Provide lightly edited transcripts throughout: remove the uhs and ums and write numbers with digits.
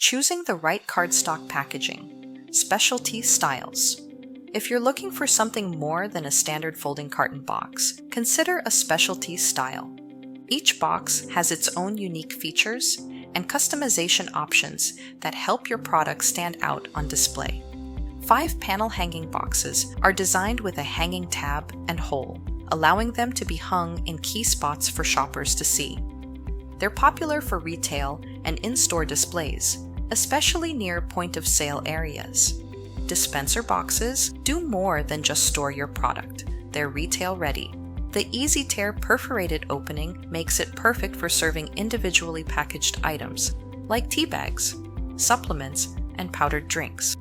Choosing the right cardstock packaging. Specialty styles. If you're looking for something more than a standard folding carton box, consider a specialty style. Each box has its own unique features and customization options that help your product stand out on display. 5-panel hanging boxes are designed with a hanging tab and hole, allowing them to be hung in key spots for shoppers to see. They're popular for retail and in-store displays, especially near point-of-sale areas. Dispenser boxes do more than just store your product. They're retail-ready. The easy tear perforated opening makes it perfect for serving individually packaged items, like tea bags, supplements, and powdered drinks.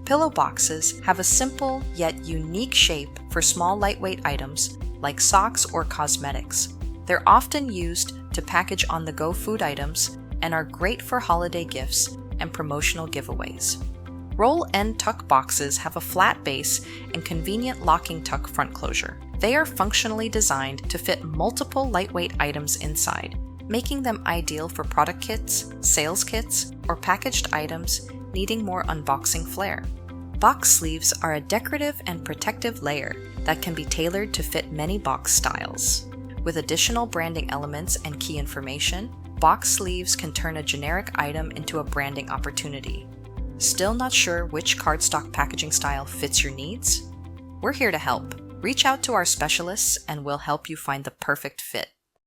Pillow boxes have a simple yet unique shape for small lightweight items like socks or cosmetics. They're often used to package on-the-go food items and are great for holiday gifts and promotional giveaways. Roll end tuck boxes have a flat base and convenient locking tuck front closure. They are functionally designed to fit multiple lightweight items inside, making them ideal for product kits, sales kits, or packaged items needing more unboxing flair. Box sleeves are a decorative and protective layer that can be tailored to fit many box styles. With additional branding elements and key information, box sleeves can turn a generic item into a branding opportunity. Still not sure which cardstock packaging style fits your needs? We're here to help. Reach out to our specialists and we'll help you find the perfect fit.